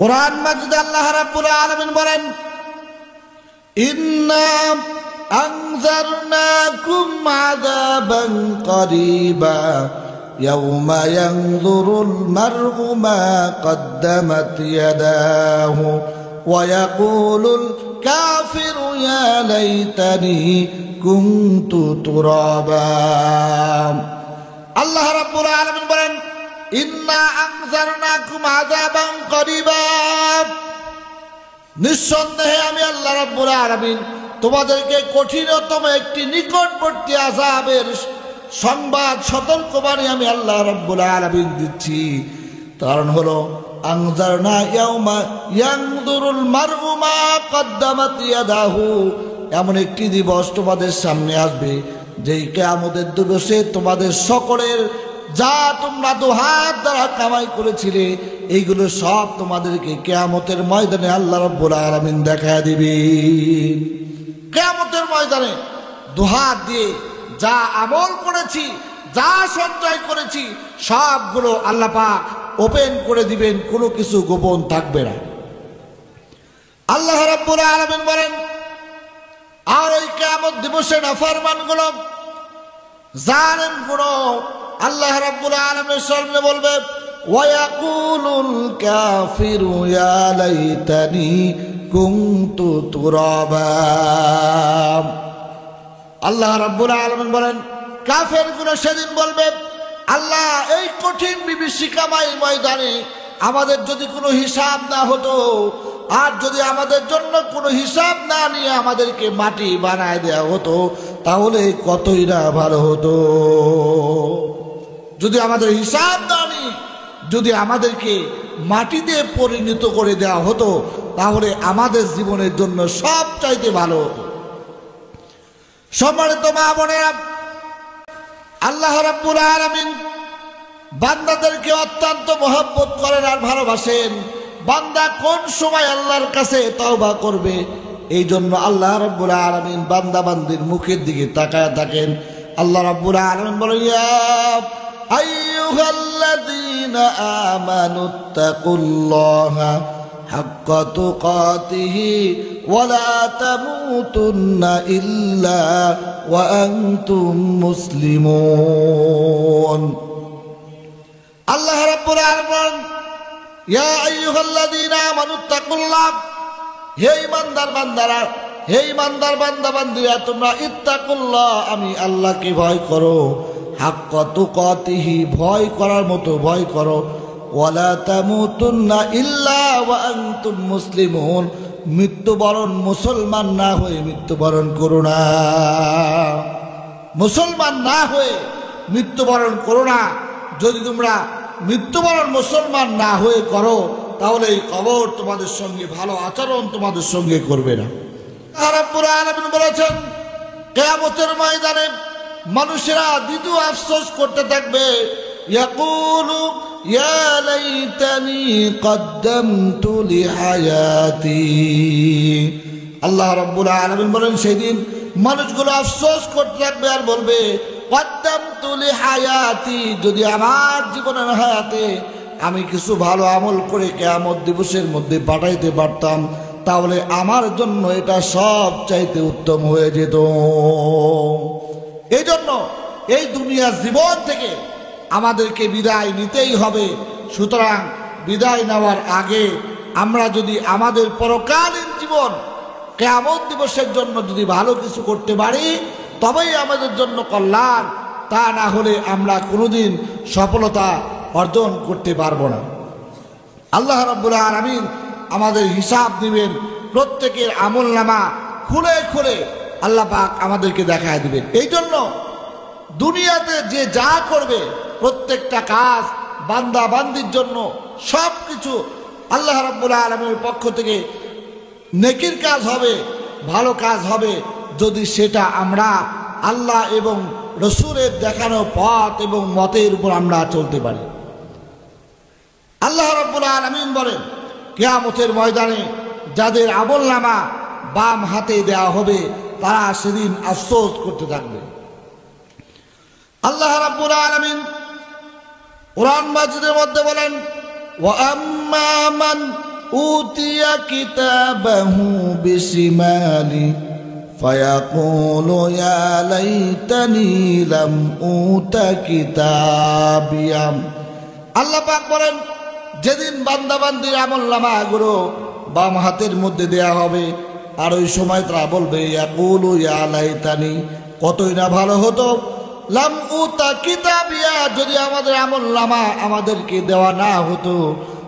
কোরআন মাজিদে আল্লাহ রাব্বুল আলামিন বলেন, ইন্না আনজারনাকুম আযাবান করিবা ইয়াওমা ইয়ানজুরুল মার'উ মা কদ্দামাত ইয়াদাহু ওয়া ইয়াকুলুল কাফিরু ইয়া লাইতানি কুনতু তুরাবা। আল্লাহ রাব্বুল আলামিন বলেন, ইন্না আনজারনাকুম আযাবান করিবা, নিঃসন্দেহে আমি আল্লাহ রাব্বুল আলামিন তোমাদেরকে কঠিনতম একটি নিকটবর্তী আযাবের সংবাদ সতর্কবাণী আমি আল্লাহ রাব্বুল আলামিন দিচ্ছি। কারণ হলো আনজারনা ইয়াউমা ইয়ানজুরুল মার'উ মা কদ্দামাত ইয়াদাহু, এমন একটি দিবস তোমাদের সামনে আসবে যেই কিয়ামতের দিবসে তোমাদের সকলের যা তোমরা দুহাত দ্বারা কামাই করেছিলে এইগুলো সব তোমাদেরকে কিয়ামতের ময়দানে আল্লাহ রাব্বুল আলামিন দেখায় দিবে। কিয়ামতের ময়দানে দুহাত দিয়ে যা আমল করেছি, যা সঞ্চয় করেছি সবগুলো আল্লাহ পাক ওপেন করে দিবেন, কোনো কিছু গোপন থাকবে না। আল্লাহ রাব্বুল আলামিন বলেন, আর ওই কিয়ামত দিবসে নাফরমানগুলো, জালেমগুলো আল্লাহ রাব্বুল আলামিনের সামনে বলবে, ওয়া ইয়াকুলুল কাফিরু ইয়া লাইতানি কুনতু তুরাবা। আল্লাহ রাব্বুল আলামিন বলেন, কাফেরগুলো সেদিন বলবে, আল্লাহ এই কঠিন বিভীষিকাময় ময়দানে আমাদের যদি কোনো হিসাব না হতো, আর যদি আমাদের জন্য কোনো হিসাব না নিয়ে আমাদেরকে মাটি বানায় দেওয়া হতো তাহলে কতই না ভালো হতো। যদি আমাদের হিসাব না নিয়ে যদি আমাদেরকে মাটিতে পরিণত করে দেওয়া হতো তাহলে আমাদের জীবনের জন্য সব চাইতে ভালো হতো। সম্মানিত মা বোনেরা, আল্লাহ রাব্বুল আলামিন বান্দাদেরকে অত্যন্ত মহব্বত করেন আর ভালোবাসেন। বান্দা কোন সময় আল্লাহর কাছে তওবা করবে এই জন্য আল্লাহ রাব্বুল আলামিন বান্দা বান্দির মুখের দিকে তাকায় থাকেন। আল্লাহ রাব্বুল আলামিন বলেন, ইয়া আইয়ুহাল্লাযীনা আমানুত্তাকুল্লাহা হাক্কা তুকাতিহি ওয়া লা তামুতুন্না ইল্লা ওয়া আনতুম মুসলিমুন। আল্লাহ রাব্বুল আলামিন, ইয়া আইয়ুহাল্লাযীনা আমানুত্তাকুল্লাহ, হে ঈমানদার বান্দারা, হে ঈমানদার বান্দা বান্দিরা, তোমরা ইত্তাকুল্লাহ, আমি আল্লাহকে ভয় করো, হাক্কা তুকাতিহি, ভয় করার মতো ভয় করো, ওয়া লা তামুতুন্না ইল্লা ওয়া আনতুম মুসলিমুন, মৃত্যুবরণ মুসলমান না হয়ে মৃত্যুবরণ করো না। মুসলমান না হয়ে মৃত্যুবরণ করো না। যদি তোমরা মৃত্যুবরণ মুসলমান না হয়ে করো তাহলে এই কবর তোমাদের সঙ্গে ভালো আচরণ তোমাদের সঙ্গে করবে না। আল্লাহ রাব্বুল আলামিন বলেছেন, কিয়ামতের ময়দানে মানুষেরা দ্বিতীয় আফসোস করতে থাকবে, ইয়াকুলু ইয়া লাইতানি কদ্দামতু লিহায়াতি। আল্লাহ রাব্বুল আলামিন বলেন, সেদিন মানুষগুলো আফসোস করতে থাকবে আর বলবে, কদ্দামতু লিহায়াতি, যদি আমার জীবনের হায়াতে আমি কিছু ভালো আমল করে কিয়ামত দিবসের মধ্যে পাঠাইতে পারতাম তাহলে আমার জন্য এটা সব চাইতে উত্তম হয়ে যেত। এই জন্য এই দুনিয়ার জীবন থেকে আমাদেরকে বিদায় নিতেই হবে। সুতরাং বিদায় নেওয়ার আগে আমরা যদি আমাদের পরকালীন জীবন কিয়ামত দিবসের জন্য যদি ভালো কিছু করতে পারি তবেই আমাদের জন্য কল্যাণ, তা না হলে আমরা কোনোদিন সফলতা অর্জন করতে পারবো না। আল্লাহ রাব্বুল আলামিন আমাদের হিসাব দিবেন, প্রত্যেকের আমলনামা খুলে খুলে আল্লাহ পাক আমাদেরকে দেখায় দিবেন। এই জন্য দুনিয়াতে যে যা করবে প্রত্যেকটা কাজ বান্দা বান্দির জন্য সব কিছু আল্লাহ রাব্বুল আলামিনের পক্ষ থেকে নেকির কাজ হবে, ভালো কাজ হবে যদি সেটা আমরা আল্লাহ এবং রসুলের দেখানো পথ এবং মতের উপর আমরা চলতে পারি। আল্লাহ রাব্বুল আলামিন বলেন, কিয়ামতের ময়দানে যাদের আমলনামা বাম হাতে দেওয়া হবে তারা সেদিন আফসোস করতে থাকবে। আল্লাহ রাব্বুল আলামিন কোরআন মাজিদের মধ্যে বলেন, ওয়া আম্মা মান উতিয়া কিতাবাহু বিশিমালি ফায়াকুলু ইয়া লাইতানি লাম উতা কিতাবিয়া। আল্লাহ পাক বলেন, যেদিন বান্দা বান্দির আমলনামাগুলো বাম হাতের মধ্যে দেয়া হবে, আর ওই সময় তারা বলবে ইয়াকুলু ইয়া লাইতানি, কতই না ভালো হতো, লাম উতা কিতাবিয়া, যদি আমাদের আমলনামা আমাদেরকে দেওয়া না হতো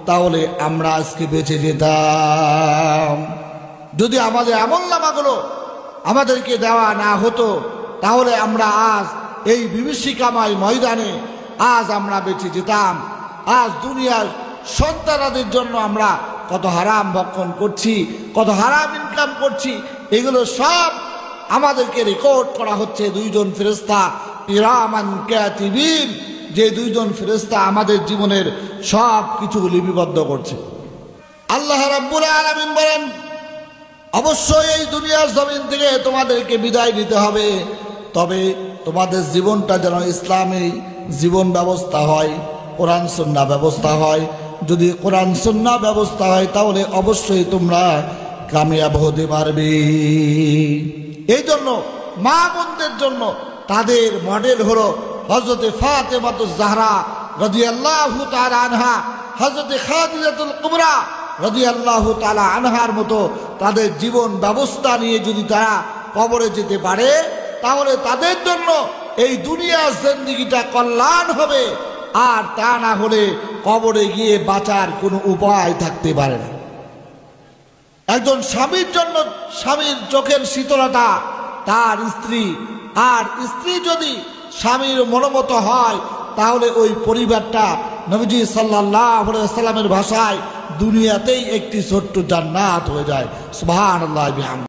তাহলে আমরা আজকে বেঁচে যেতাম। যদি আমাদের আমলনামাগুলো আমাদেরকে দেওয়া না হতো তাহলে আমরা আজ এই বিভীষিকাময় ময়দানে আজ আমরা বেঁচে যেতাম। আজ দুনিয়ার সন্তানাদের জন্য আমরা কত হারাম ভক্ষণ করছি, কত হারাম ইনকাম করছি, এগুলো সব আমাদেরকে রেকর্ড করা হচ্ছে দুইজন ফেরেশতা কিরামান কাতিবিন, যে দুইজন ফেরেশতা আমাদের জীবনের সব কিছু লিপিবদ্ধ করছে। আল্লাহ রাব্বুল আলামিন বলেন, অবশ্যই এই দুনিয়ার জমিন থেকে তোমাদেরকে বিদায় নিতে হবে, তবে তোমাদের জীবনটা যেন ইসলামী জীবন ব্যবস্থা হয়, কোরআন সুন্নাহ ব্যবস্থা হয়। যদি কোরআন সুন্নাহ ব্যবস্থা হয় তাহলে অবশ্যই তোমরা কামিয়াব হতে পারবে। এই জন্য মা বোনদের জন্য তাদের মডেল হলো হযরতে ফাতেমাতুজ জাহরা রাদিয়াল্লাহু তাআলা আনহা, হযরতে খাদিজাতুল কুবরা রাদিয়াল্লাহু তাআলা আনহার মতো তাদের জীবন ব্যবস্থা নিয়ে যদি তারা কবরে যেতে পারে তাহলে তাদের জন্য এই দুনিয়ার জিন্দেগিটা কল্যাণ হবে, আর তা না হলে কবরে গিয়ে বাঁচার কোনো উপায় থাকতে পারে না। একজন স্বামীর জন্য স্বামীর চোখের শীতলতা তার স্ত্রী, আর স্ত্রী যদি স্বামীর মনোমত হয় তাহলে ওই পরিবারটা নবীজি সাল্লাল্লাহু আলাইহি ওয়াসাল্লামের ভাষায় দুনিয়াতেই একটি ছোট্ট জান্নাত হয়ে যায়। সুবহানাল্লাহ বিহামদিহি।